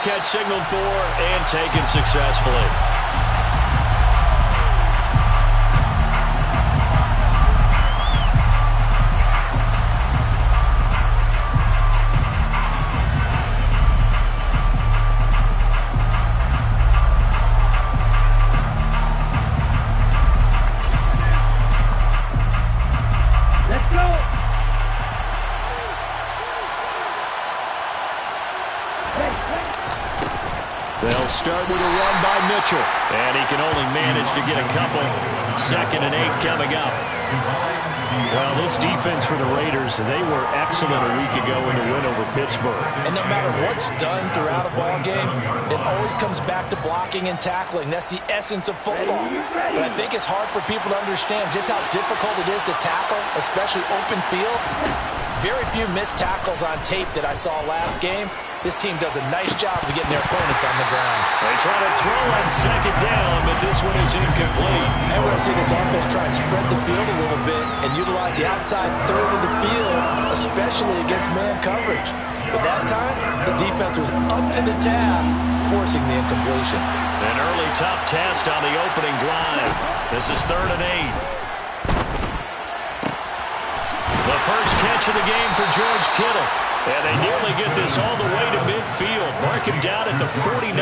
catch signaled for and taken successfully. They'll start with a run by Mitchell, and he can only manage to get a couple. 2nd and 8 coming up. Well, this defense for the Raiders, they were excellent a week ago in the win over Pittsburgh. And no matter what's done throughout a ball game, it always comes back to blocking and tackling. That's the essence of football. But I think it's hard for people to understand just how difficult it is to tackle, especially open field. Very few missed tackles on tape that I saw last game. This team does a nice job of getting their opponents on the ground. They try to throw on 2nd down, but this one is incomplete. And we're going to see this offense try and spread the field a little bit and utilize the outside third of the field, especially against man coverage. But that time, the defense was up to the task, forcing the incompletion. An early tough test on the opening drive. This is 3rd and 8. The first catch of the game for George Kittle. And they nearly get this all the way to midfield. Mark him down at the 49.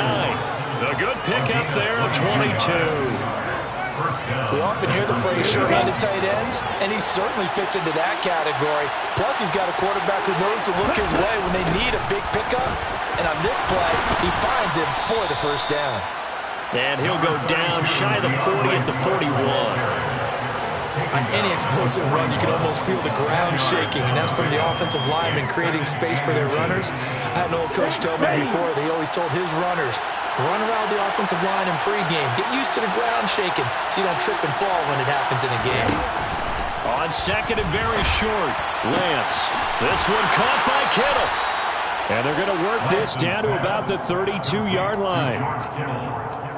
A good pickup there at 22. We often hear the phrase sure-handed tight ends, and he certainly fits into that category. Plus, he's got a quarterback who knows to look his way when they need a big pickup. And on this play, he finds him for the first down. And he'll go down shy of the 40 at the 41. On any explosive run, you can almost feel the ground shaking, and that's from the offensive linemen creating space for their runners. I had an old coach tell me before, they always told his runners, run around the offensive line in pregame. Get used to the ground shaking so you don't trip and fall when it happens in a game. On 2nd and very short, Lance. This one caught by Kittle. And they're going to work this down to about the 32-yard line.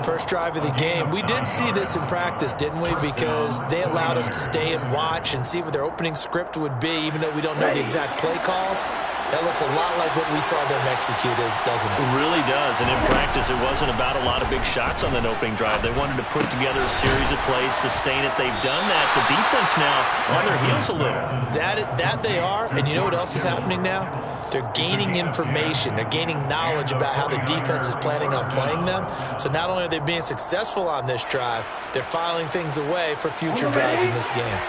First drive of the game. We did see this in practice, didn't we? Because they allowed us to stay and watch and see what their opening script would be, even though we don't know the exact play calls. That looks a lot like what we saw them execute, doesn't it? It really does. And in practice, it wasn't about a lot of big shots on that opening drive. They wanted to put together a series of plays, sustain it. They've done that. The defense now on their heels a little. That they are. And you know what else is happening now? They're gaining information. They're gaining knowledge about how the defense is planning on playing them. So not only are they being successful on this drive, they're filing things away for future drives in this game.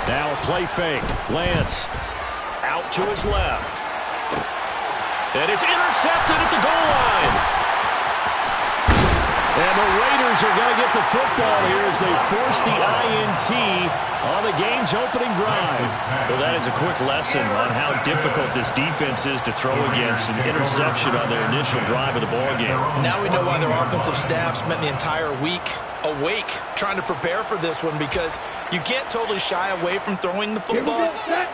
Now a play fake. Lance out to his left. And it's intercepted at the goal line. And the Raiders are going to get the football here as they force the INT on the game's opening drive. Well, that is a quick lesson on how difficult this defense is to throw against an interception on their initial drive of the ballgame. Now we know why their offensive staff spent the entire week awake trying to prepare for this one, because you can't totally shy away from throwing the football,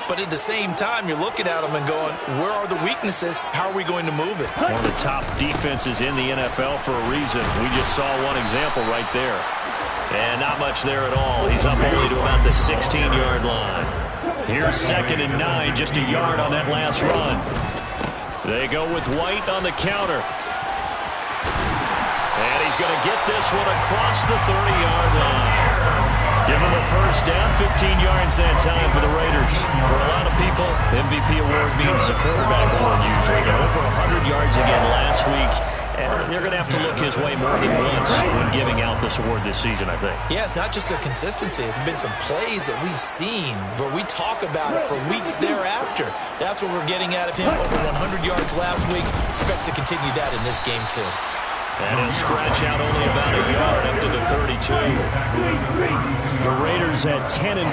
but at the same time you're looking at them and going, where are the weaknesses? How are we going to move it? One of the top defenses in the NFL for a reason. We just saw one example right there. And not much there at all. He's up only to about the 16-yard line. Here's 2nd and 9, just a yard on that last run. They go with White on the counter. And he's going to get this one across the 30-yard line. Give him a first down, 15 yards that time for the Raiders. For a lot of people, MVP award means a quarterback award usually. But over 100 yards again last week. And they're going to have to look his way more than once when giving out this award this season, I think. Yeah, it's not just the consistency. It's been some plays that we've seen where we talk about it for weeks thereafter. That's what we're getting out of him. Over 100 yards last week. Expects to continue that in this game, too. And he'll scratch out only about a yard up to the 32. The Raiders at 10-5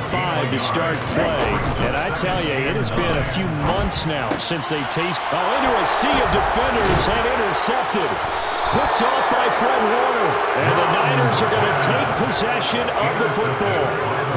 to start play. And I tell you, it has been a few months now since they tasted into a sea of defenders and intercepted. Picked off by Fred Warner. And the Niners are going to take possession of the football.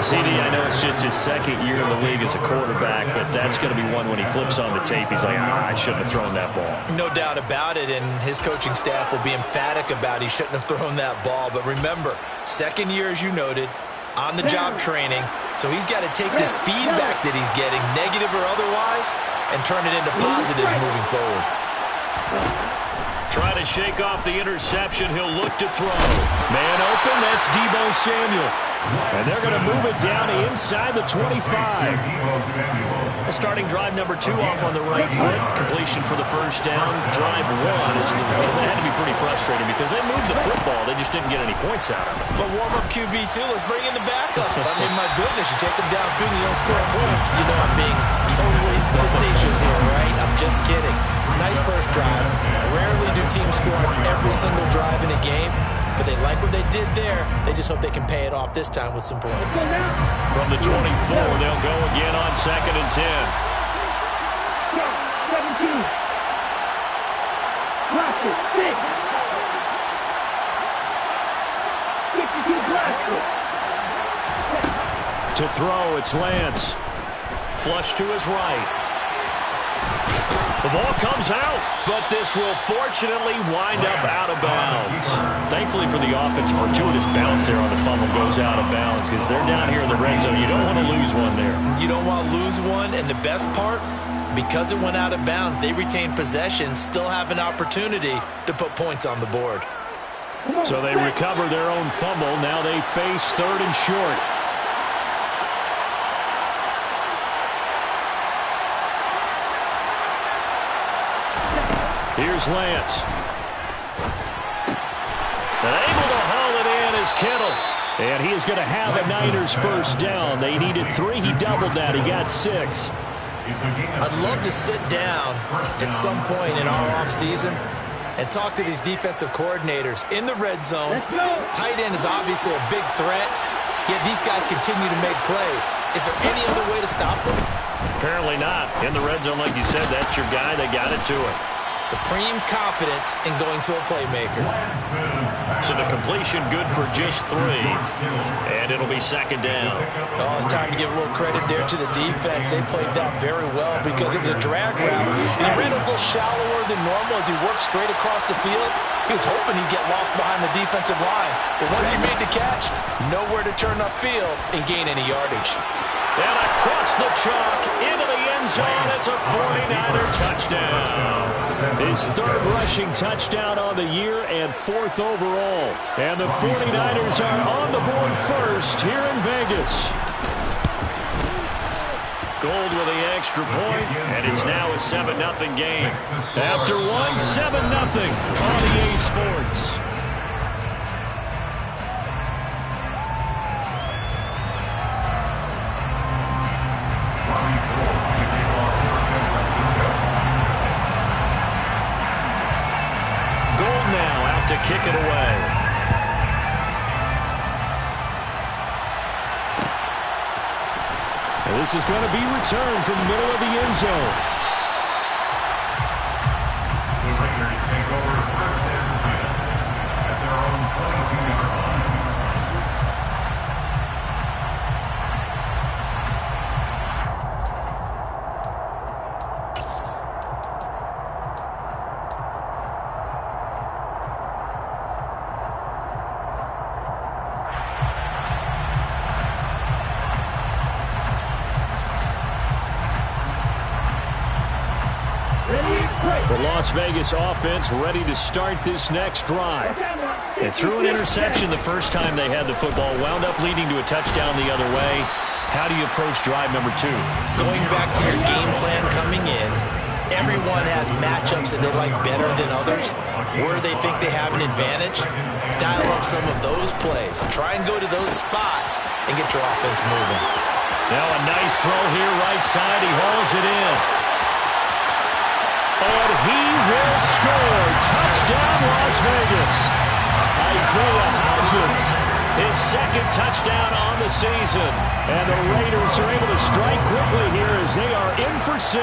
CD, I know it's just his second year in the league as a quarterback, but that's going to be one when he flips on the tape. He's like, I shouldn't have thrown that ball. No doubt about it, and his coaching staff will be emphatic about he shouldn't have thrown that ball. But remember, second year, as you noted, on-the-job training, so he's got to take this feedback that he's getting, negative or otherwise, and turn it into positives moving forward. Try to shake off the interception. He'll look to throw. Man open, that's Deebo Samuel. And they're going to move it down inside the 25. Starting drive number 2 off on the right foot. Completion for the first down. Drive 1 that had to be pretty frustrating because they moved the football. They just didn't get any points out of it. But warm-up QB2, let's bring in the backup. I mean, my goodness, you take them down, and you don't score points. You know I'm being totally facetious here, right? I'm just kidding. Nice first drive. Rarely do teams score on every single drive in a game. But they like what they did there. They just hope they can pay it off this time with some points. From the 24, they'll go again on 2nd and 10. 17. Blaster, 6. 52 Blaster. To throw, it's Lance. Flush to his right. The ball comes out, but this will fortunately wind up out of bounds. Thankfully for the offense, fortuitous bounce there on the fumble goes out of bounds because they're down here in the red zone. You don't want to lose one there. You don't want to lose one, and the best part, because it went out of bounds, they retain possession, still have an opportunity to put points on the board. So they recover their own fumble. Now they face 3rd and short. Here's Lance. And able to haul it in is Kittle. And he is going to have a Niners first down. They needed 3. He doubled that. He got 6. I'd love to sit down at some point in our offseason and talk to these defensive coordinators in the red zone. Tight end is obviously a big threat, yet these guys continue to make plays. Is there any other way to stop them? Apparently not. In the red zone, like you said, that's your guy. They got it to him. Supreme confidence in going to a playmaker. So the completion good for just 3. And it'll be 2nd down. Oh, it's time to give a little credit there to the defense. They played that very well because it was a drag route. And he ran a little shallower than normal as he worked straight across the field. He was hoping he'd get lost behind the defensive line. But once he made the catch, nowhere to turn upfield and gain any yardage. And across the chalk, into the end zone, it's a 49er touchdown. His 3rd rushing touchdown on the year and 4th overall. And the 49ers are on the board first here in Vegas. Gold with the extra point, and it's now a 7-0 game. After one, 7-0 on EA Sports. To kick it away. And this is going to be returned from the middle of the end zone. The Raiders take over 1st and 10 at their own 22-yard line. The Las Vegas offense ready to start this next drive. They threw an interception the first time they had the football, wound up leading to a touchdown the other way. How do you approach drive number 2? Going back to your game plan coming in, everyone has matchups that they like better than others. Where they think they have an advantage, dial up some of those plays. Try and go to those spots and get your offense moving. Now a nice throw here right side. He hauls it in. And he will score. Touchdown, Las Vegas. Isaiah Hodgins, his 2nd touchdown on the season. And the Raiders are able to strike quickly here as they are in for 6.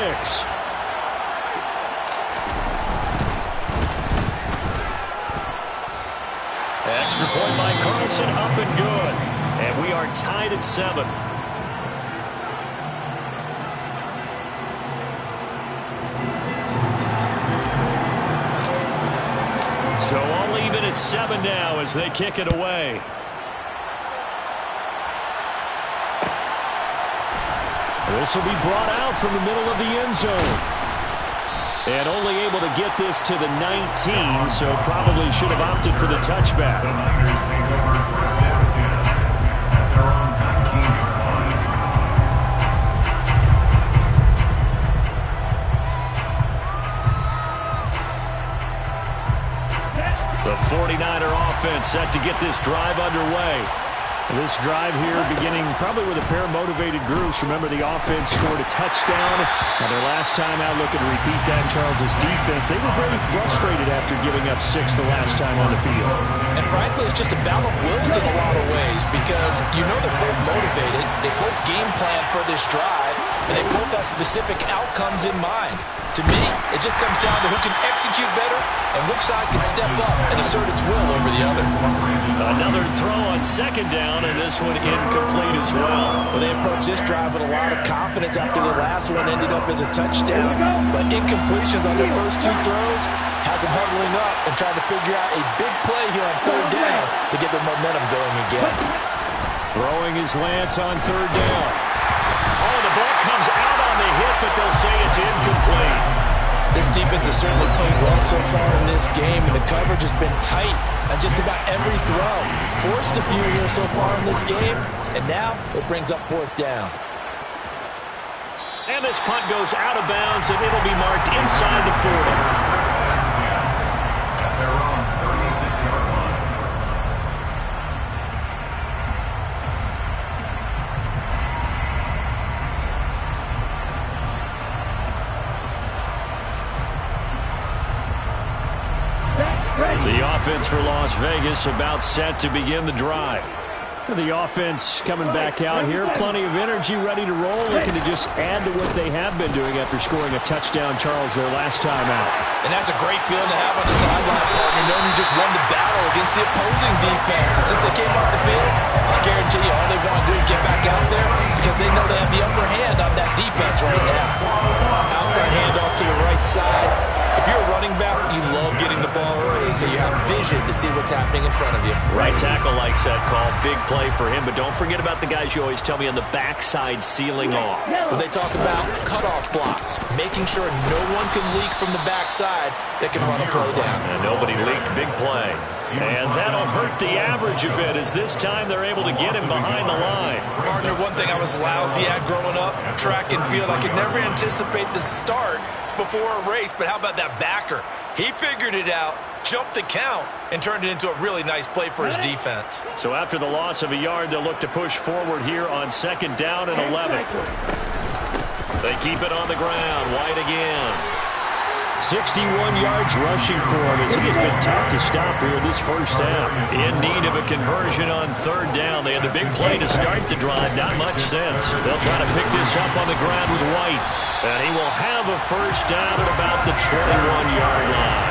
Extra point by Carlson, up and good. And we are tied at 7. So all even at 7 now as they kick it away. This will be brought out from the middle of the end zone. And only able to get this to the 19, so probably should have opted for the touchback. The Niners take over first down 10 at their own 19-yard line. The 49er offense set to get this drive underway. This drive here beginning probably with a pair of motivated groups. Remember, the offense scored a touchdown. And their last time out, looking to repeat that in Charles's defense. They were very frustrated after giving up 6 the last time on the field. And frankly, it's just a battle of wills in a lot of ways because you know they're both motivated. They both game plan for this drive, and they both have specific outcomes in mind. To me, it just comes down to who can execute better and which side can step up and assert its will over the other. Another throw on second down, and this one incomplete as well. Well, they approached this drive with a lot of confidence after the last one ended up as a touchdown. But incompletions on their first 2 throws has them huddling up and trying to figure out a big play here on third down to get their momentum going again. Throwing his Lance on third down. Oh, the ball comes out on the hit, but they'll say it's incomplete. This defense has certainly played well so far in this game, and the coverage has been tight on just about every throw. Forced a few here so far in this game, and now it brings up fourth down. And this punt goes out of bounds, and it'll be marked inside the 40. At their own 36-yard line. The offense for Las Vegas about set to begin the drive. The offense coming back out here. Plenty of energy, ready to roll. Looking to just add to what they have been doing after scoring a touchdown, Charles, their last time out. And that's a great feeling to have on the sideline, partner, knowing you just won the battle against the opposing defense. And since they came off the field, I guarantee you all they want to do is get back out there because they know they have the upper hand on that defense right now. Outside handoff to the right side. If you're a running back, you love getting the ball early so you have vision to see what's happening in front of you. Right tackle likes that call. Big play for him, but don't forget about the guys you always tell me on the backside sealing off. When they talk about cutoff blocks, making sure no one can leak from the backside that can run a play down. And nobody leaked. Big play. And that'll hurt the average a bit as this time they're able to get him behind the line. Partner, one thing I was lousy at growing up, track and field, I could never anticipate the start before a race, but how about that backer? He figured it out, jumped the count, and turned it into a really nice play for his defense. So after the loss of a yard, they'll look to push forward here on second down and 11. They keep it on the ground. White again. 61 yards rushing for him as he has been tough to stop here this first half. In need of a conversion on third down. They had the big play to start the drive. Not much sense. They'll try to pick this up on the ground with White. And he will have a first down at about the 21-yard line.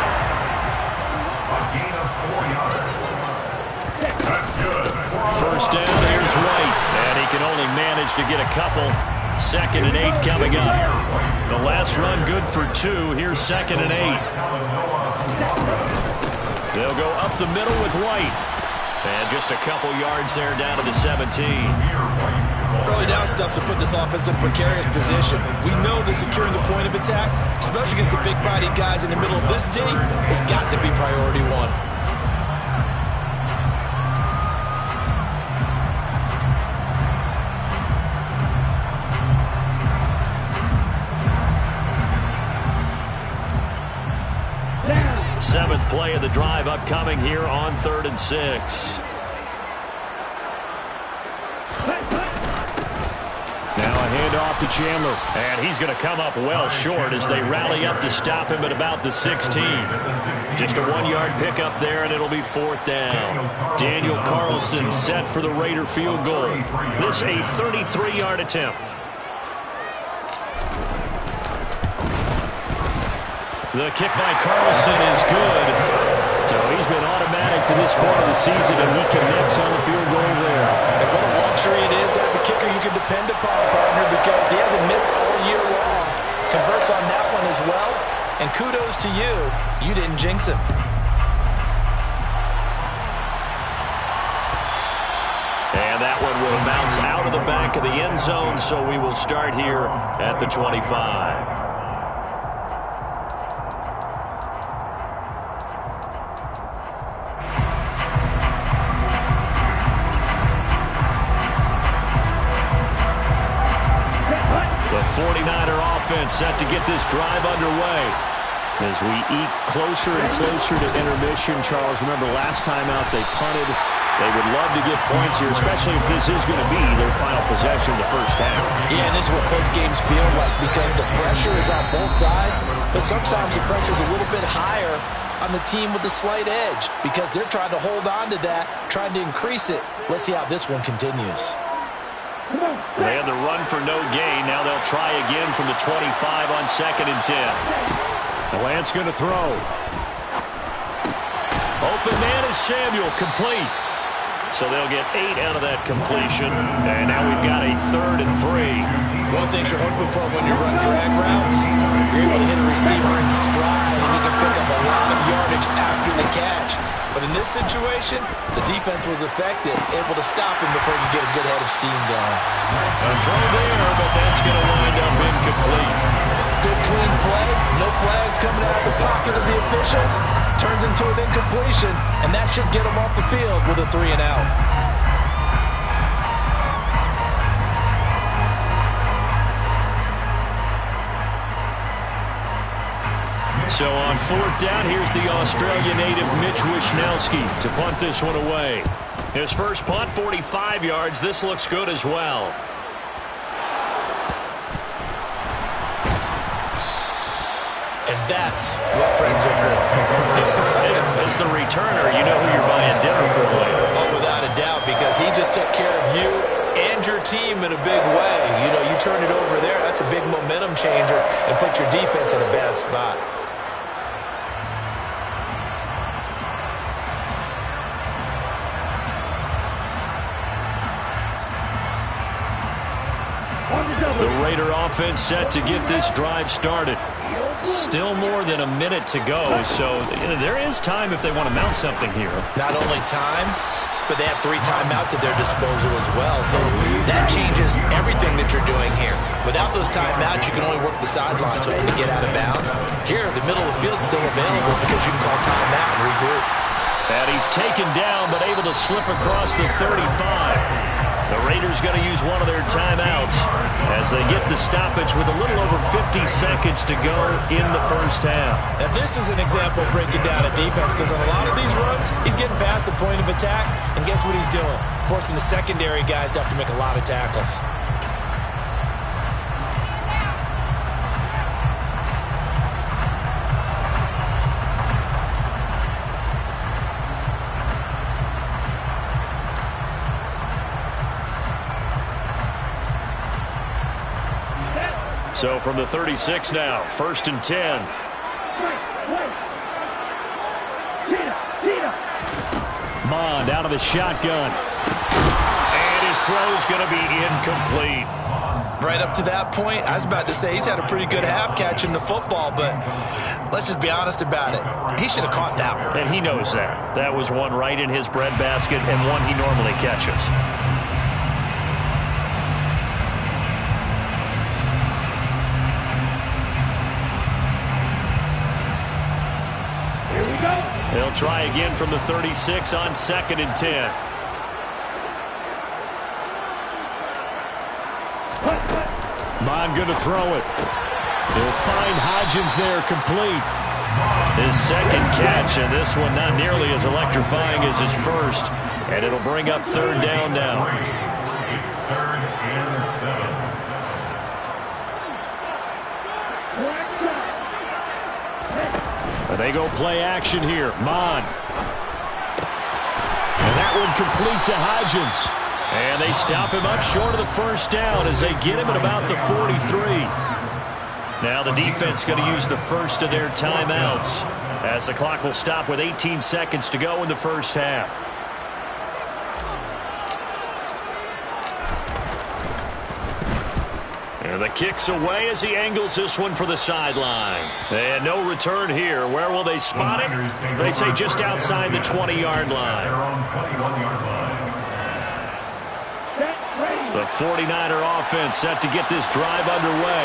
A gain of 4 yards. That's good. First down, here's White. And he can only manage to get a couple. Second and 8 coming up. The last run good for 2. Here's second and 8. They'll go up the middle with White. And just a couple yards there down to the 17. Early down stuff to put this offense in precarious position. We know that securing the point of attack, especially against the big-bodied guys in the middle of this D, has got to be priority one. Seventh play of the drive upcoming here on 3rd and 6. Now a handoff to Chandler. And he's going to come up well short as they rally up to stop him at about the 16. Just a 1-yard pickup there, and it'll be 4th down. Daniel Carlson set for the Raider field goal. This a 33-yard attempt. The kick by Carlson is good. So he's been automatic to this point of the season, and he connects on the field goal there. And what a luxury it is to have a kicker you can depend upon, partner, because he hasn't missed all year long. Converts on that one as well. And kudos to you. You didn't jinx him. And that one will bounce offense out of the back of the end zone, so we will start here at the 25. The 49er offense set to get this drive underway. As we eke closer and closer to intermission, Charles, remember last time out they punted. They would love to get points here, especially if this is going to be their final possession of the first half. Yeah, and this is what close games feel like because the pressure is on both sides, but sometimes the pressure is a little bit higher on the team with the slight edge because they're trying to hold on to that, trying to increase it. Let's see how this one continues. They had the run for no gain. Now they'll try again from the 25 on 2nd and 10. Lance going to throw. Open man is Samuel, complete. So they'll get 8 out of that completion. And now we've got a 3rd and 3. One thing you're hoping for when you run drag routes, you're able to hit a receiver in stride, and you can pick up a lot of yardage after the catch. But in this situation, the defense was effective, able to stop him before you get a good head of steam going. A throw there, but that's going to wind up incomplete. Good clean play, no flags coming out of the pocket of the officials. Turns into an incompletion, and that should get him off the field with a 3 and out. So on 4th down, here's the Australia native Mitch Wishnowsky to punt this one away. His first punt, 45 yards. This looks good as well. And that's what friends are for. As the returner, you know who you're buying dinner for later. Oh, without a doubt, because he just took care of you and your team in a big way. You know, you turn it over there, that's a big momentum changer and put your defense in a bad spot. The Raider offense set to get this drive started. Still more than a minute to go, so there is time if they want to mount something here. Not only time, but they have 3 timeouts at their disposal as well, so that changes everything that you're doing here. Without those timeouts, you can only work the sidelines hoping to get out of bounds. Here, the middle of the field is still available because you can call timeout and regroup. And he's taken down, but able to slip across the 35. The Raiders going to use one of their timeouts as they get the stoppage with a little over 50 seconds to go in the first half. Now, this is an example of breaking down a defense because on a lot of these runs, he's getting past the point of attack, and guess what he's doing? Forcing the secondary guys to have to make a lot of tackles. So from the 36 now, 1st and 10. Mond out of the shotgun. And his throw's going to be incomplete. Right up to that point, I was about to say he's had a pretty good half catching the football, but let's just be honest about it. He should have caught that one. And he knows that. That was one right in his breadbasket and one he normally catches. They'll try again from the 36 on 2nd and 10. Mond going to throw it. He'll find Hodgins there, complete. His 2nd catch, and this one not nearly as electrifying as his first. And it'll bring up 3rd down now. It's 3rd and 7. And they go play action here. Mond. And that one complete to Hodgins. And they stop him up short of the first down as they get him at about the 43. Now the defense going to use the first of their timeouts as the clock will stop with 18 seconds to go in the first half. And the kick's away as he angles this one for the sideline. And no return here. Where will they spot him? They say just outside the 20-yard line. Their own 21-yard line. Set, ready. The 49er offense set to get this drive underway.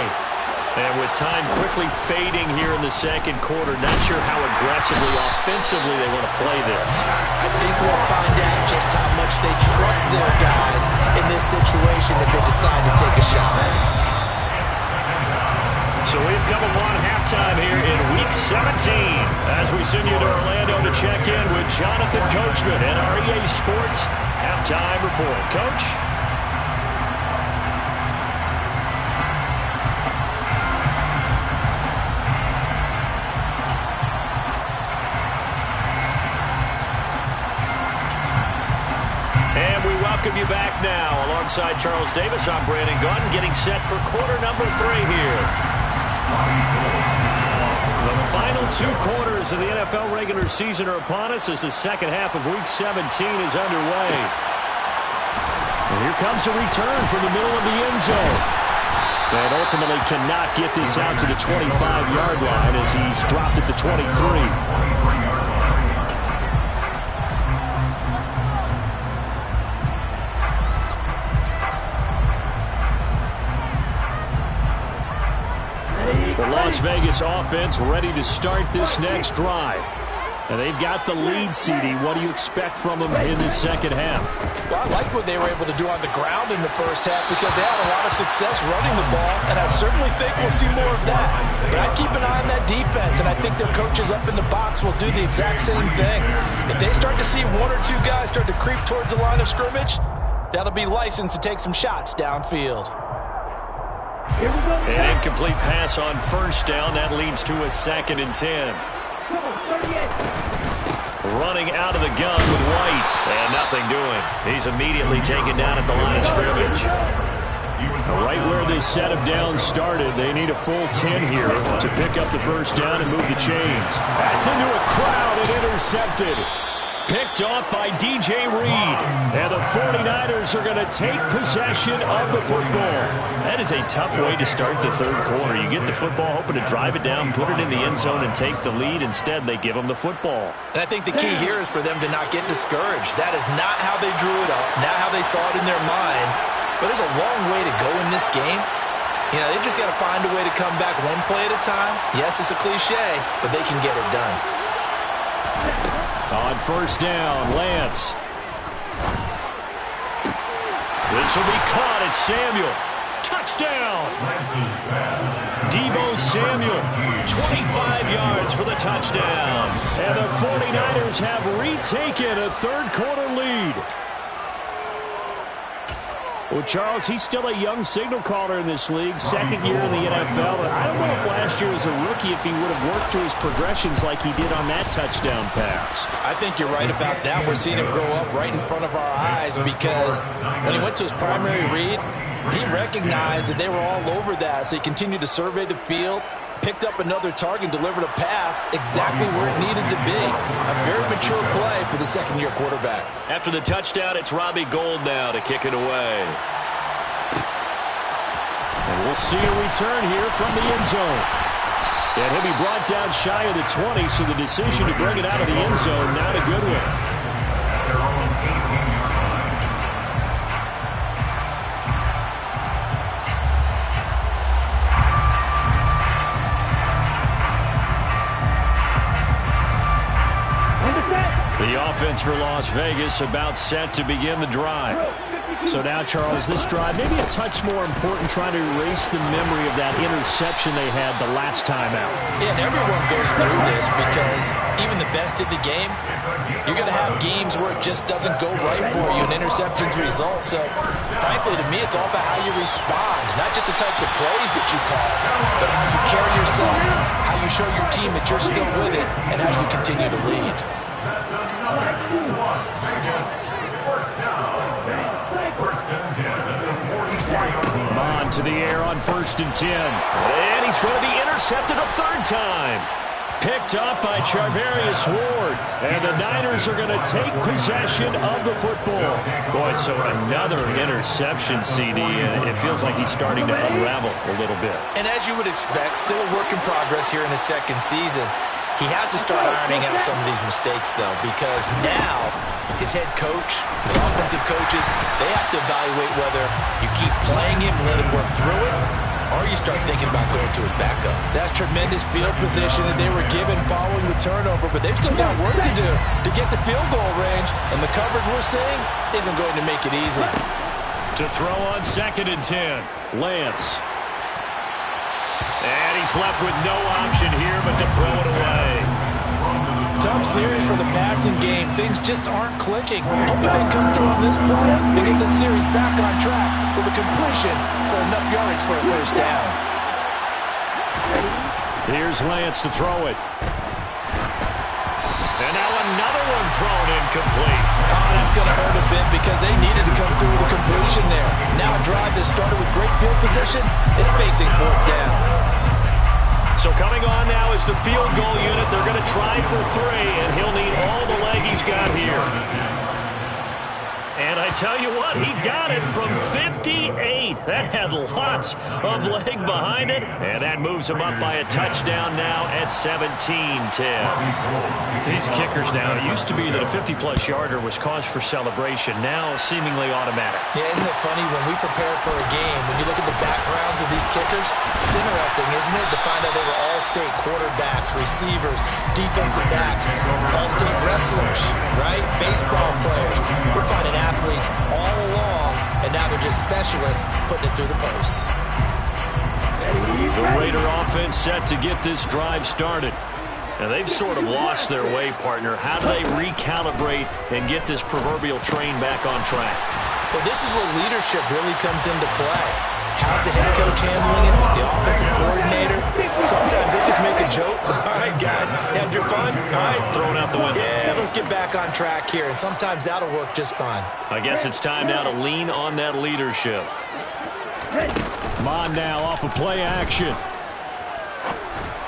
And with time quickly fading here in the second quarter, not sure how aggressively, offensively they want to play this. I think we'll find out just how much they trust their guys in this situation if they decide to take a shot. So we've come upon halftime here in Week 17 as we send you to Orlando to check in with Jonathan Coachman and our EA Sports Halftime Report. Coach? Welcome you back now. Alongside Charles Davis, I'm Brandon Gunn, getting set for quarter number 3 here. The final 2 quarters of the NFL regular season are upon us as the second half of Week 17 is underway. And here comes a return from the middle of the end zone. And ultimately cannot get this out to the 25-yard line as he's dropped at the 23. The Las Vegas offense ready to start this next drive. And they've got the lead, CD. What do you expect from them in the second half? Well, I like what they were able to do on the ground in the first half because they had a lot of success running the ball, and I certainly think we'll see more of that. But I'd keep an eye on that defense, and I think their coaches up in the box will do the exact same thing. If they start to see 1 or 2 guys start to creep towards the line of scrimmage, that'll be licensed to take some shots downfield. An incomplete pass on first down. That leads to a 2nd and 10. Running out of the gun with White. And nothing doing. He's immediately taken down at the line of scrimmage. Right where this set of downs started, they need a full 10 here to pick up the first down and move the chains. That's into a crowd and intercepted. Picked off by DJ Reed. And the 49ers are going to take possession of the football. That is a tough way to start the third quarter. You get the football, hoping to drive it down, put it in the end zone, and take the lead. Instead, they give them the football. And I think the key here is for them to not get discouraged. That is not how they drew it up, not how they saw it in their minds. But there's a long way to go in this game. You know, they've just got to find a way to come back one play at a time. Yes, it's a cliche, but they can get it done. On first down, Lance. This will be caught. It's Samuel. Touchdown. Deebo Samuel, 25 yards for the touchdown. And the 49ers have retaken a third quarter lead. Well, Charles, he's still a young signal caller in this league, 2nd year in the NFL. I don't know if last year as a rookie if he would have worked through his progressions like he did on that touchdown pass. I think you're right about that. We're seeing him grow up right in front of our eyes because when he went to his primary read, he recognized that they were all over that. So he continued to survey the field, picked up another target, delivered a pass exactly where it needed to be. A very mature play for the second-year quarterback. After the touchdown, it's Robbie Gould now to kick it away. And we'll see a return here from the end zone. And he'll be brought down shy of the 20, so the decision to bring it out of the end zone, not a good one. The offense for Las Vegas about set to begin the drive. So now, Charles, this drive maybe a touch more important, trying to erase the memory of that interception they had the last time out. Yeah, and everyone goes through this because even the best in the game, you're going to have games where it just doesn't go right for you and interceptions result. So, frankly, to me, it's all about how you respond, not just the types of plays that you call, but how you carry yourself, how you show your team that you're still with it, and how you continue to lead. Bond to the air on 1st and 10. And he's going to be intercepted a 3rd time. Picked up by Charvarius Ward. And the Niners are going to take possession of the football. Boy, so another interception, CD, and it feels like he's starting to unravel a little bit. And as you would expect, still a work in progress here in his second season. He has to start ironing out some of these mistakes, though, because now his head coach, his offensive coaches, they have to evaluate whether you keep playing him and let him work through it, or you start thinking about going to his backup. That's tremendous field position that they were given following the turnover, but they've still got work to do to get the field goal range, and the coverage we're seeing isn't going to make it easy. To throw on 2nd and 10, Lance. And he's left with no option here but to throw it away. Tough series for the passing game. Things just aren't clicking. Hoping they come through on this play and get this series back on track with a completion for enough yardage for a first down. Here's Lance to throw it. And now another one thrown incomplete. Oh, that's going to hurt a bit because they needed to come through with a completion there. Now a drive that started with great field position is facing 4th down. So coming on now is the field goal unit. They're going to try for 3, and he'll need all the leg he's got here. And I tell you what, he got it from 58. That had lots of leg behind it, and that moves him up by a touchdown now at 17-10. These kickers now, it used to be that a 50-plus yarder was cause for celebration. Now seemingly automatic. Yeah, isn't it funny when we prepare for a game, when you look at the backgrounds of these kickers, it's interesting, isn't it, to find out they were all-state quarterbacks, receivers, defensive backs, all-state wrestlers, right? Baseball players. We're finding athletes all along, and now they're just specialists putting it through the posts. The Raider offense set to get this drive started. Now, they've sort of lost their way, partner. How do they recalibrate and get this proverbial train back on track? Well, this is where leadership really comes into play. How's the head coach handling it? The offensive coordinator? Sometimes they just make a joke. All right, guys, had your fun? All right, thrown out the window. Yeah, let's get back on track here, and sometimes that'll work just fine. I guess it's time now to lean on that leadership. Come on now, off of play action.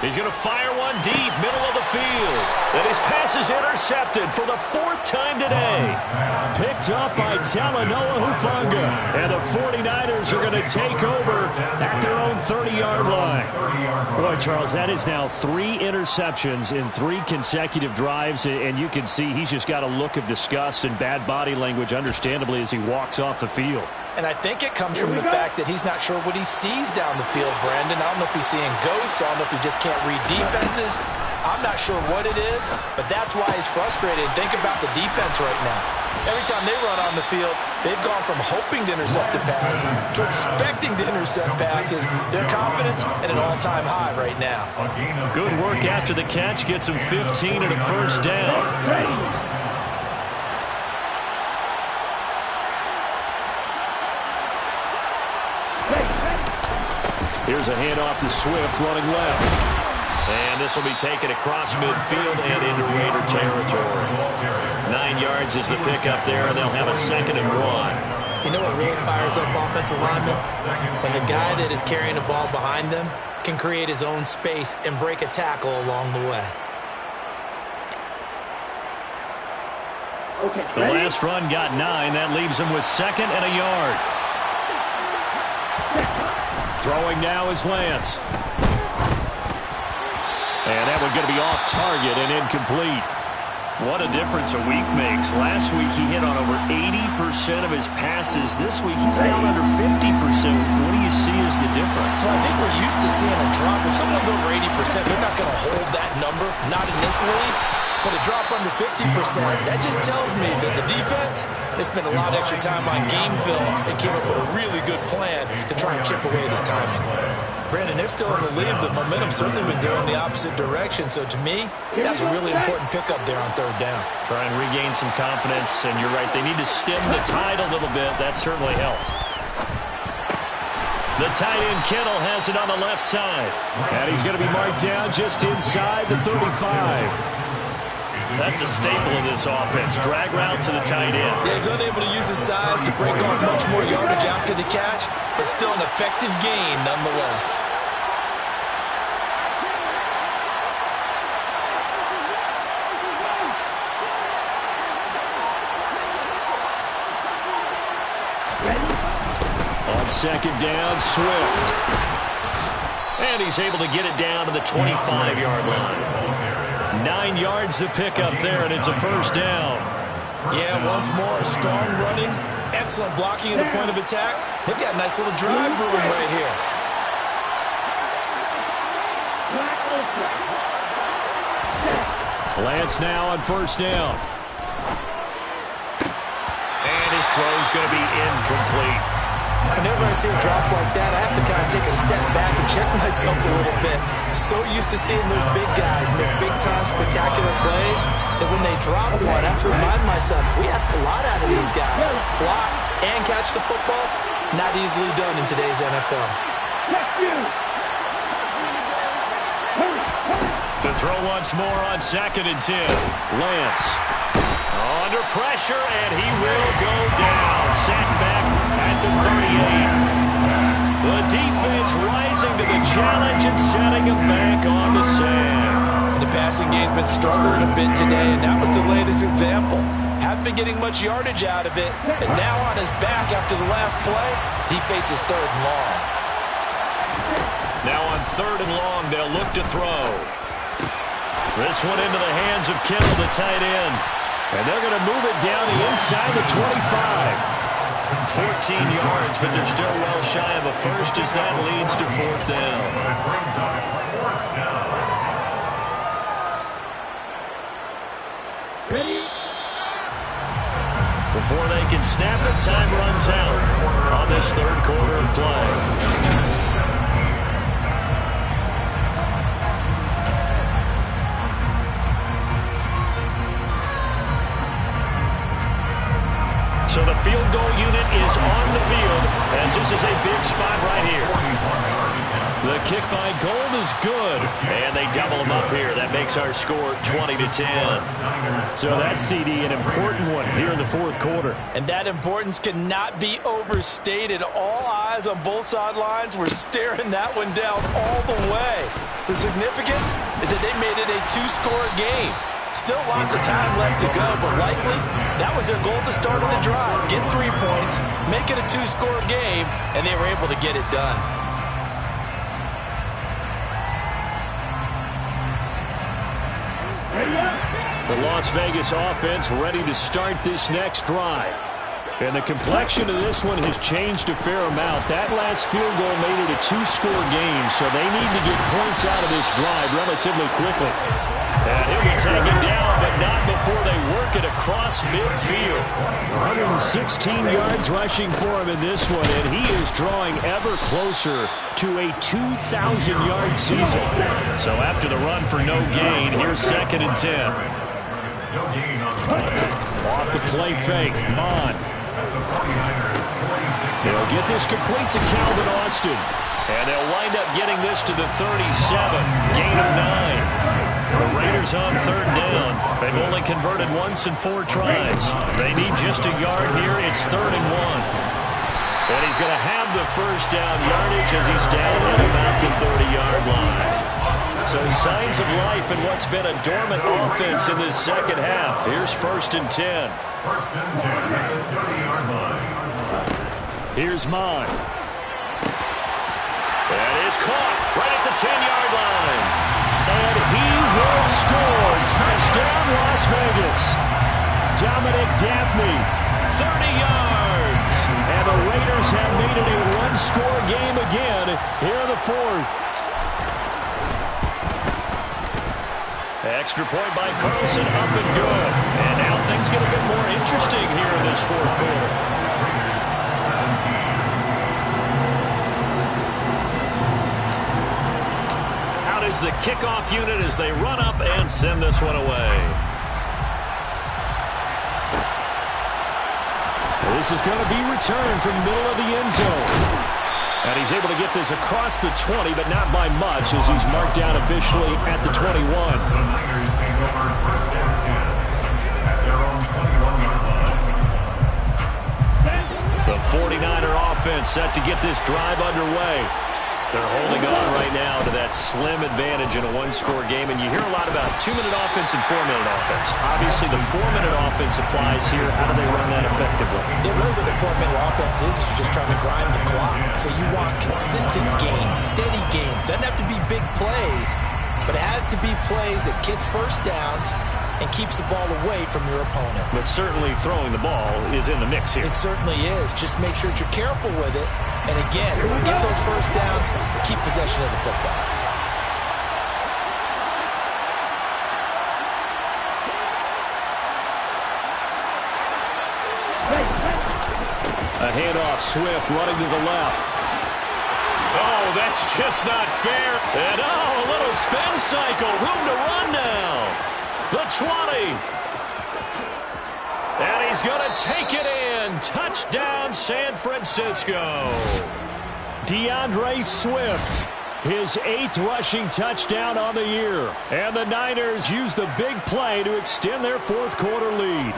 He's going to fire one deep, middle of the field. And his pass is intercepted for the 4th time today. Picked up by Talanoa Hufanga. And the 49ers are going to take over at their own 30-yard line. Boy, Charles, that is now 3 interceptions in 3 consecutive drives. And you can see he's just got a look of disgust and bad body language, understandably, as he walks off the field. And I think it comes from the fact that he's not sure what he sees down the field, Brandon. I don't know if he's seeing ghosts. I don't know if he just can't read defenses. I'm not sure what it is, but that's why he's frustrated. Think about the defense right now. Every time they run on the field, they've gone from hoping to intercept a pass to expecting to intercept passes. Their confidence at an all-time high right now. Good work after the catch. Gets him 15 and a first down. Here's a handoff to Swift running left. And this will be taken across midfield and into Raider territory. 9 yards is the pickup there, and they'll have a 2nd and 1. You know what really fires up offensive linemen? When the guy that is carrying the ball behind them can create his own space and break a tackle along the way. The last run got 9. That leaves him with 2nd and a yard. Throwing now is Lance. And that one going to be off target and incomplete. What a difference a week makes. Last week he hit on over 80% of his passes. This week he's down under 50%. What do you see as the difference? Well, I think we're used to seeing a drop. If someone's over 80%, they're not going to hold that number. Not in this league. But a drop under 50%, that just tells me that the defense has spent a lot of extra time on game films and came up with a really good plan to try and chip away at his timing. Brandon, they're still in the lead, but momentum's certainly been going the opposite direction. So to me, that's a really important pickup there on 3rd down. Try and regain some confidence, and you're right, they need to stem the tide a little bit. That certainly helped. The tight end Kittle has it on the left side. And he's going to be marked down just inside the 35. That's a staple of this offense. Drag route to the tight end. Yeah, he's unable to use his size to break off much more yardage after the catch, but still an effective gain nonetheless. On 2nd down, Swift. And he's able to get it down to the 25-yard line. 9 yards to pick up there, and it's a first down. Yeah, once more, strong running, excellent blocking at the point of attack. They've got a nice little drive brewing right here. Lance now on first down. And his throw's going to be incomplete. Whenever I see a drop like that, I have to kind of take a step back and check myself a little bit. So used to seeing those big guys make big-time spectacular plays that when they drop one, I have to remind myself, we ask a lot out of these guys. Block and catch the football, not easily done in today's NFL. To throw once more on 2nd and 10. Lance under pressure, and he will go down. Sacked back at the 38. The defense rising to the challenge and setting him back on the sand. The passing game's been struggling a bit today, and that was the latest example. Haven't been getting much yardage out of it, and now on his back after the last play, he faces 3rd and long. Now on 3rd and long, they'll look to throw. This one into the hands of Kittle, the tight end. And they're going to move it down the inside the 25. 14 yards, but they're still well shy of a first as that leads to 4th down. Before they can snap it, time runs out on this 3rd quarter of play. So the field goal unit is on the field as this is a big spot right here. The kick by Gold is good, and they double them up here. That makes our score 20-10. So that CD, an important one here in the 4th quarter. And that importance cannot be overstated. All eyes on both sidelines were staring that one down all the way. The significance is that they made it a 2-score game. Still lots of time left to go, but likely that was their goal at the start of the drive. Get 3 points, make it a 2-score game, and they were able to get it done. The Las Vegas offense ready to start this next drive. And the complexion of this one has changed a fair amount. That last field goal made it a 2-score game, so they need to get points out of this drive relatively quickly. And he'll be taken down, but not before they work it across midfield. 116 yards rushing for him in this one, and he is drawing ever closer to a 2,000-yard season. So after the run for no gain, here's 2nd and 10. Off the play fake, Mon. They'll get this complete to Calvin Austin. And they'll wind up getting this to the 37. Gain of 9. The Raiders on 3rd down. They've only converted once in 4 tries. They need just a yard here. It's 3rd and 1. And he's going to have the first down yardage as he's down at about the 30-yard line. So signs of life in what's been a dormant offense in this 2nd half. Here's 1st and 10. 1st and 10 at the 30-yard line. Here's Mon. That is caught right at the 10-yard line. And he will score. Touchdown, Las Vegas. Dominic Daphne, 30 yards. And the Raiders have made it a 1-score game again here in the 4th. Extra point by Carlson, up and good. And now things get a bit more interesting here in this 4th quarter. Is the kickoff unit as they run up and send this one away. This is going to be returned from the middle of the end zone. And he's able to get this across the 20, but not by much as he's marked down officially at the 21. The Niners take over 1st and 10 at their own 21-yard line. The 49er offense set to get this drive underway. They're holding on right now to that slim advantage in a 1-score game, and you hear a lot about 2-minute offense and 4-minute offense. Obviously, the 4-minute offense applies here. How do they run that effectively? Yeah, really what the 4-minute offense is you're just trying to grind the clock. So you want consistent gains, steady gains. Doesn't have to be big plays, but it has to be plays that gets first downs and keeps the ball away from your opponent. But certainly throwing the ball is in the mix here. It certainly is. Just make sure that you're careful with it. And again, get those first downs, keep possession of the football. A handoff, Swift running to the left. Oh, that's just not fair. And a little spin cycle. Room to run now. The 20. And he's going to take it in. Touchdown, San Francisco. DeAndre Swift, his 8th rushing touchdown on the year. And the Niners use the big play to extend their fourth quarter lead.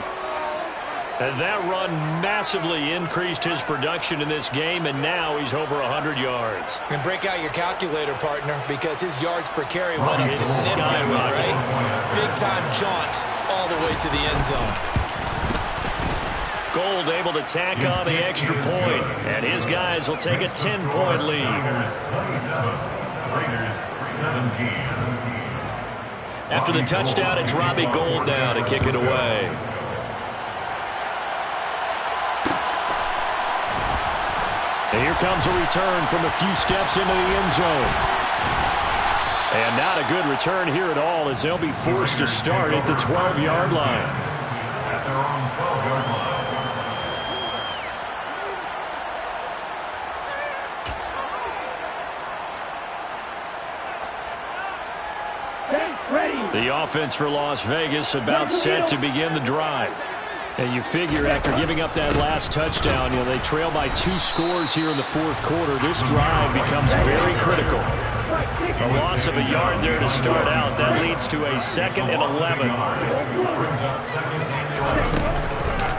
And that run massively increased his production in this game, and now he's over 100 yards. And break out your calculator, partner, because his yards per carry went up significantly, right? Big-time jaunt all the way to the end zone. Gold able to tack on the extra point, and his guys will take a 10-point lead. Raiders 17. After the touchdown, it's Robbie Gould now to kick it away. And here comes a return from a few steps into the end zone. And not a good return here at all, as they'll be forced to start at the 12-yard line. At their own 12-yard Ready. The offense for Las Vegas about set to begin the drive. And you figure after giving up that last touchdown, they trail by 2 scores here in the fourth quarter. This drive becomes very critical. A loss of a yard there to start out. That leads to a 2nd and 11.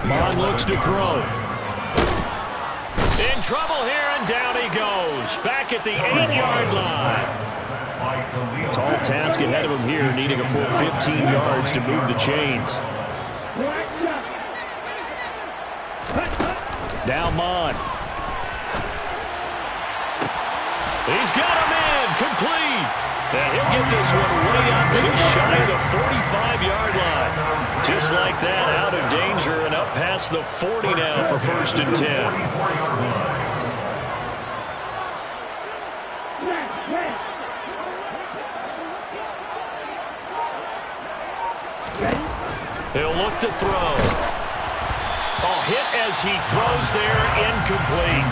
Mon looks to throw. In trouble here, and down he goes. Back at the 8-yard line. Tall task ahead of him here, needing a full 15 yards to move the chains. Now Mon. He's got him in, complete. And he'll get this one way up just shy of the 45-yard line. Just like that, out of danger and up past the 40 now for 1st and 10. He'll look to throw. Hit as he throws there, incomplete.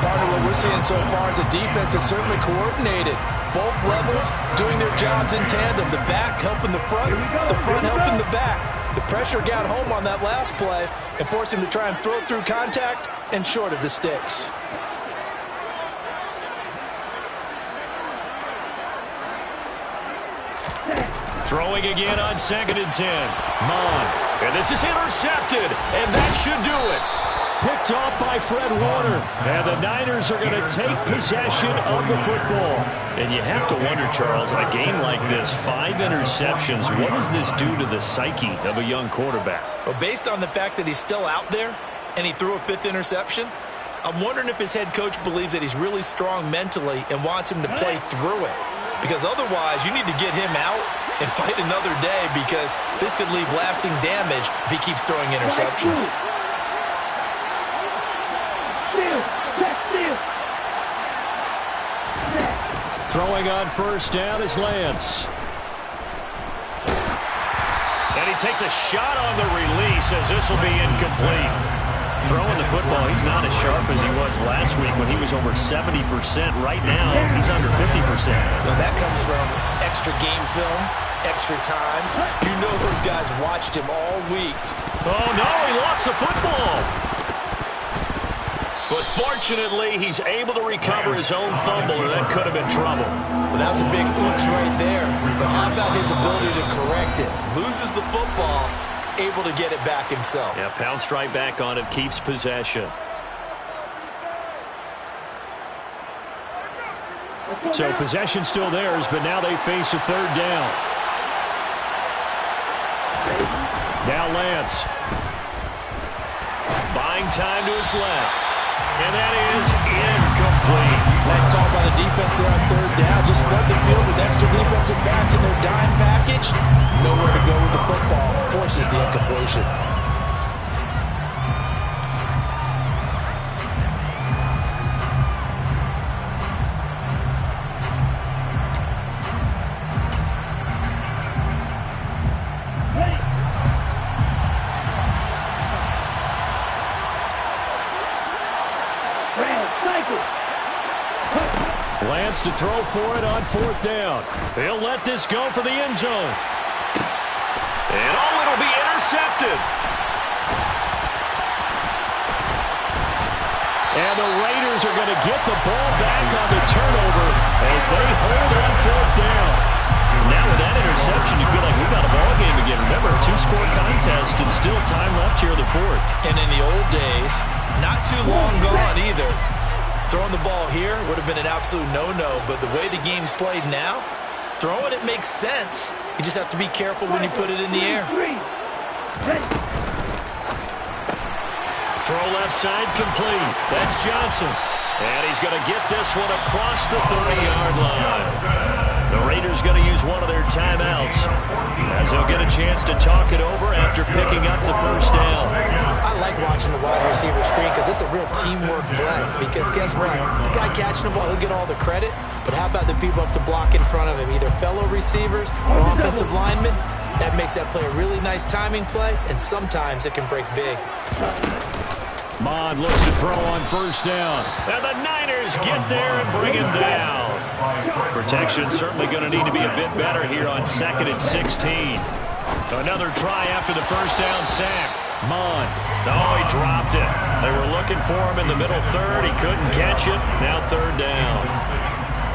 Part of what we're seeing so far is the defense is certainly coordinated. Both levels doing their jobs in tandem. The back helping the front helping the back. The pressure got home on that last play and forced him to try and throw through contact and short of the sticks. Throwing again on 2nd and 10. Mon. And this is intercepted, and that should do it. Picked off by Fred Warner, and the Niners are going to take possession of the football. And you have to wonder, Charles, in a game like this, 5 interceptions, what does this do to the psyche of a young quarterback? Well, based on the fact that he's still out there and he threw a 5th interception, I'm wondering if his head coach believes that he's really strong mentally and wants him to play through it. Because otherwise, you need to get him out and fight another day, because this could leave lasting damage if he keeps throwing interceptions. Throwing on 1st down is Lance. And he takes a shot on the release, as this will be incomplete. Throwing the football, he's not as sharp as he was last week when he was over 70%. Right now, he's under 50%. Well, that comes from extra game film, extra time. You know those guys watched him all week. Oh, no, he lost the football. But fortunately, he's able to recover his own fumble, or that could have been trouble. Well, that was a big oops right there. But how about his ability to correct it? Loses the football, able to get it back himself. Yeah, pounced right back on it, keeps possession. So possession still theirs, but now they face a 3rd down. Now Lance. Buying time to his left. And that is incomplete. Nice call by the defense there on third down. Just flood the field with extra defensive backs in their dime package. Nowhere to go with the football. Forces the incompletion. Lance to throw for it on fourth down. He'll let this go for the end zone. And it'll be intercepted. And the Raiders are going to get the ball back on the turnover as they hold on fourth down. Now with that interception, you feel like we've got a ball game again. Remember, a two-score contest and still time left here in the fourth. And in the old days, not too long gone either, throwing the ball here would have been an absolute no-no, but the way the game's played now, throwing it makes sense. You just have to be careful when you put it in the air. Throw left side complete. That's Johnson. And he's going to get this one across the 30-yard line. The Raiders going to use one of their timeouts as they'll get a chance to talk it over after picking up the first down. I like watching the wide receiver screen because it's a real teamwork play. Because guess what? The guy catching the ball, he'll get all the credit. But how about the people up to block in front of him, either fellow receivers or offensive linemen? That makes that play a really nice timing play, and sometimes it can break big. Mond looks to throw on first down. And the Niners get there and bring him down. Protection certainly going to need to be a bit better here on 2nd and 16. Another try after the first down sack. Mond. Oh, he dropped it. They were looking for him in the middle third. He couldn't catch it. Now third down.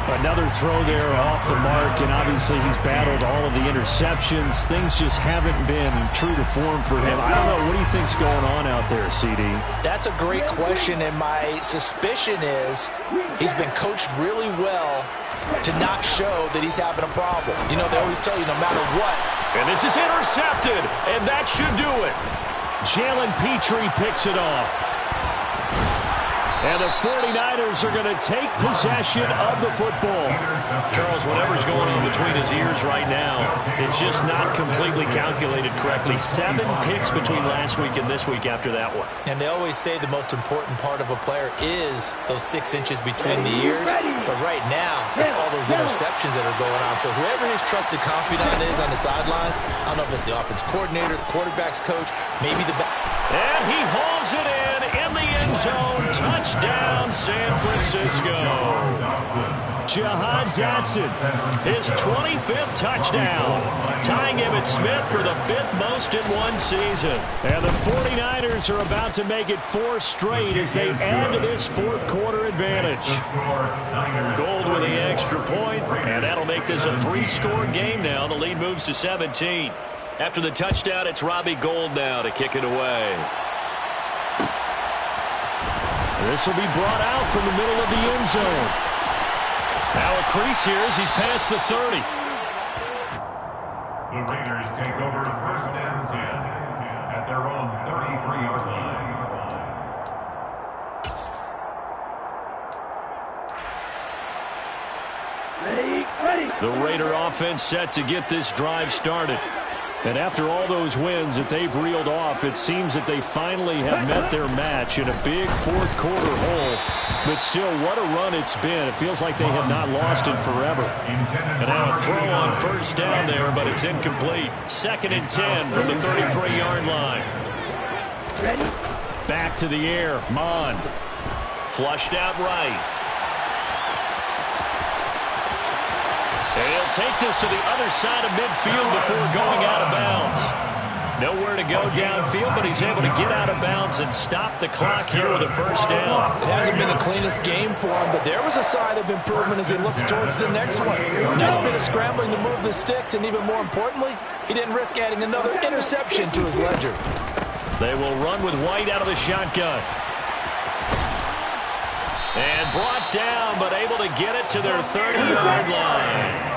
Another throw there off the mark, and obviously he's battled all of the interceptions. Things just haven't been true to form for him. I don't know. What do you think's going on out there, CD? That's a great question, and my suspicion is he's been coached really well to not show that he's having a problem. You know, they always tell you no matter what. And this is intercepted, and that should do it. Jalen Petrie picks it off. And the 49ers are going to take possession of the football. Charles, whatever's going on between his ears right now, it's just not completely calculated correctly. 7 picks between last week and this week after that one. And they always say the most important part of a player is those 6 inches between the ears. But right now, it's all those interceptions that are going on. So whoever his trusted confidant is on the sidelines, I don't know if it's the offense coordinator, the quarterback's coach, maybe the back. And he hauls it in the end zone. Touchdown, San Francisco. Jahan Dotson, his 25th touchdown, tying Emmitt Smith for the 5th most in one season. And the 49ers are about to make it 4 straight as they add to this fourth quarter advantage. Gold with the extra point, and that'll make this a 3-score game now. The lead moves to 17. After the touchdown, it's Robbie Gould now to kick it away. This will be brought out from the middle of the end zone. Now a crease here as he's past the 30. The Raiders take over 1st and 10 at their own 33-yard line. The Raider offense set to get this drive started. And after all those wins that they've reeled off, it seems that they finally have met their match in a big fourth quarter hole. But still, what a run it's been. It feels like they have not lost in forever. And now a throw on first down there, but it's incomplete. 2nd and 10 from the 33-yard line. Back to the air, Mond. Flushed out right. And he'll take this to the other side of midfield before going out of bounds. Nowhere to go downfield, but he's able to get out of bounds and stop the clock here with a first down. It hasn't been the cleanest game for him, but there was a sign of improvement as he looks towards the next one. Nice bit of scrambling to move the sticks, and even more importantly, he didn't risk adding another interception to his ledger. They will run with White out of the shotgun. And brought down, but able to get it to their 30-yard line.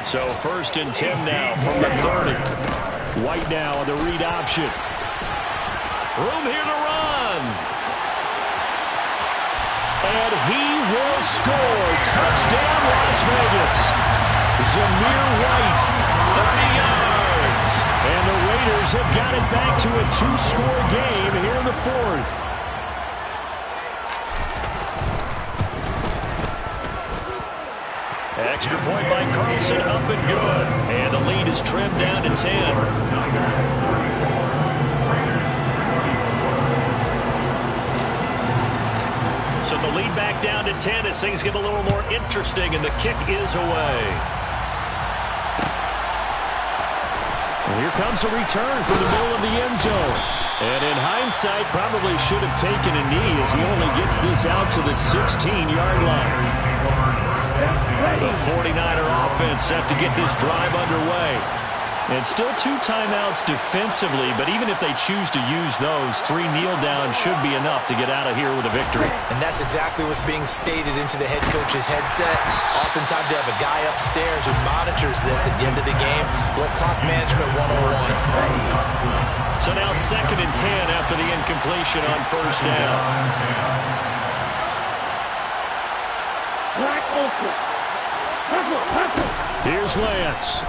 So 1st and 10 now from the 30. White now on the read option. Room here to run. And he will score. Touchdown, Las Vegas. Zamir White, 30 yards. And the Raiders have got it back to a 2-score game here in the fourth. Extra point by Carlson, up and good. And the lead is trimmed down to 10. So the lead back down to 10 as things get a little more interesting, and the kick is away. And here comes a return from the middle of the end zone. And in hindsight, probably should have taken a knee as he only gets this out to the 16-yard line. The 49er offense set to get this drive underway. And still 2 timeouts defensively, but even if they choose to use those, 3 kneel downs should be enough to get out of here with a victory. And that's exactly what's being stated into the head coach's headset. Oftentimes they have a guy upstairs who monitors this at the end of the game. Little clock management 101. So now 2nd and 10 after the incompletion on first down. Here's Lance.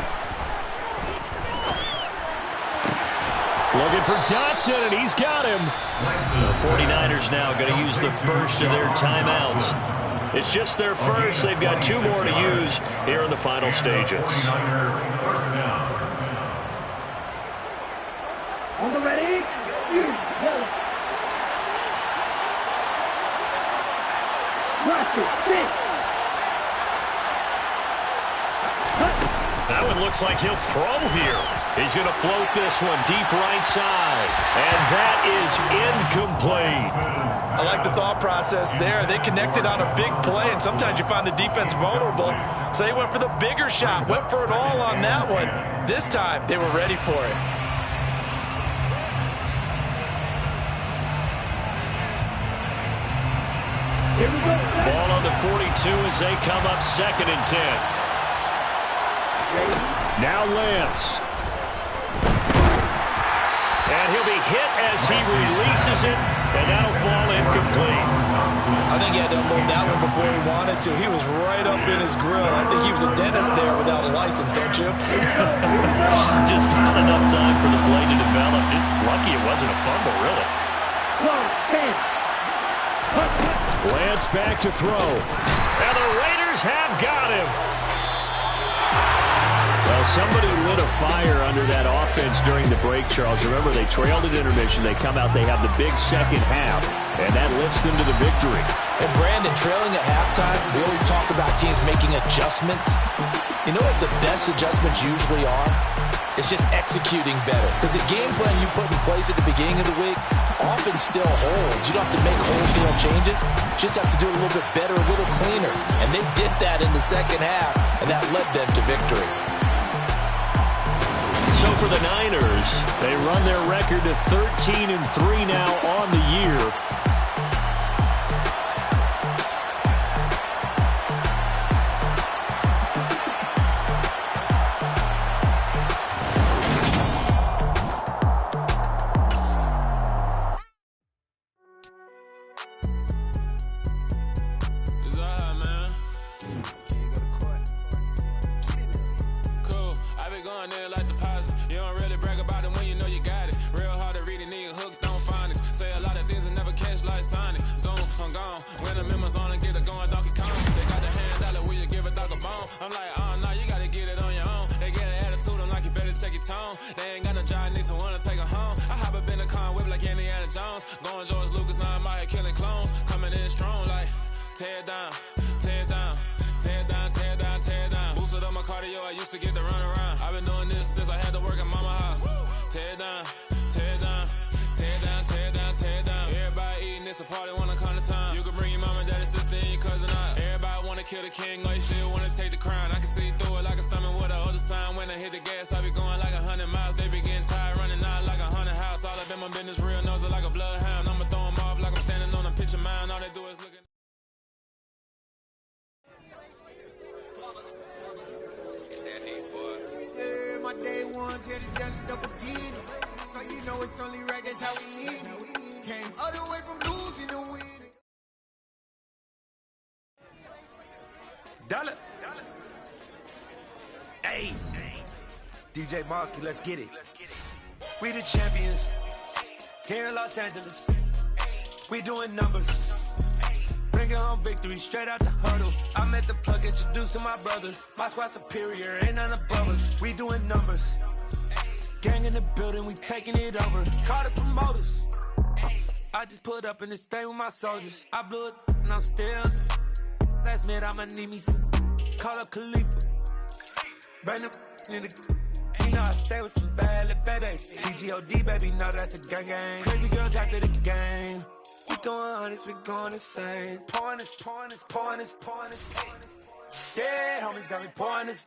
Looking for Dotson, and he's got him. The 49ers now going to use the first of their timeouts. It's just their first. They've got 2 more to use here in the final stages. On the ready? That one looks like he'll throw here. He's going to float this one deep right side. And that is incomplete. I like the thought process there. They connected on a big play, and sometimes you find the defense vulnerable. So they went for the bigger shot, went for it all on that one. This time, they were ready for it. Ball on the 42 as they come up 2nd and 10. Now Lance. And he'll be hit as he releases it, and that'll fall incomplete. I think he had to unload that one before he wanted to. He was right up in his grill. I think he was a dentist there without a license, don't you? Just not enough time for the play to develop. Just lucky it wasn't a fumble, really. Lance back to throw. And the Raiders have got him. Well, somebody lit a fire under that offense during the break, Charles. Remember, they trailed at intermission. They come out, they have the big second half, and that lifts them to the victory. And Brandon, trailing at halftime, we always talk about teams making adjustments. You know what the best adjustments usually are? It's just executing better. Because the game plan you put in place at the beginning of the week often still holds. You don't have to make wholesale changes. You just have to do it a little bit better, a little cleaner. And they did that in the second half, and that led them to victory. So for the Niners, they run their record to 13-3 now on the year. So you know it's only right, that's how we eat. Came all the way from losing to win. DJ Mosky, let's get it. We the champions here in Los Angeles. We doing numbers. Bringing home victory straight out the huddle. I'm at the plug, introduced to my brother. My squad superior, ain't none above us. We doing numbers. Gang in the building, we taking it over. Call the promoters. I just put up in this thing with my soldiers. I blew it and I'm still. Last minute I'ma need me some. Call up Khalifa. Bring the in the. You know I stay with some bad little babies. TGOD baby, know that's a gang gang. Crazy girls after the game. We going honest, we going insane. Pouring this. Yeah, homies got me pouring this.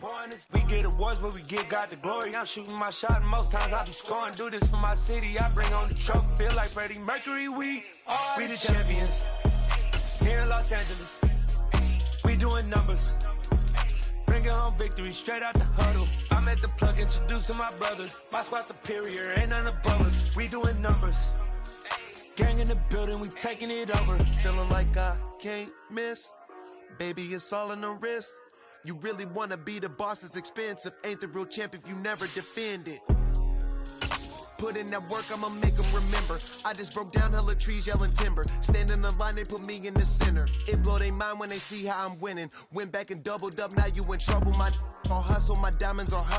We get awards, but we give God the glory. I'm shooting my shot, and most times I be scoring. Do this for my city, I bring on the trophy. Feel like Freddie Mercury, we the champions. Here in Los Angeles, we doing numbers. Bringing home victory straight out the huddle. I'm at the plug, introduced to my brother. My squad superior, ain't none above us. We doing numbers. Gang in the building, we taking it over. Feeling like I can't miss. Baby, it's all in the wrist. You really wanna be the boss, it's expensive. Ain't the real champ if you never defend it. Put in that work, I'ma make them remember. I just broke down hella trees, yelling timber. Stand in the line, they put me in the center. It blow their mind when they see how I'm winning. Went back and doubled up, now you in trouble. My all hustle, my diamonds are hustle.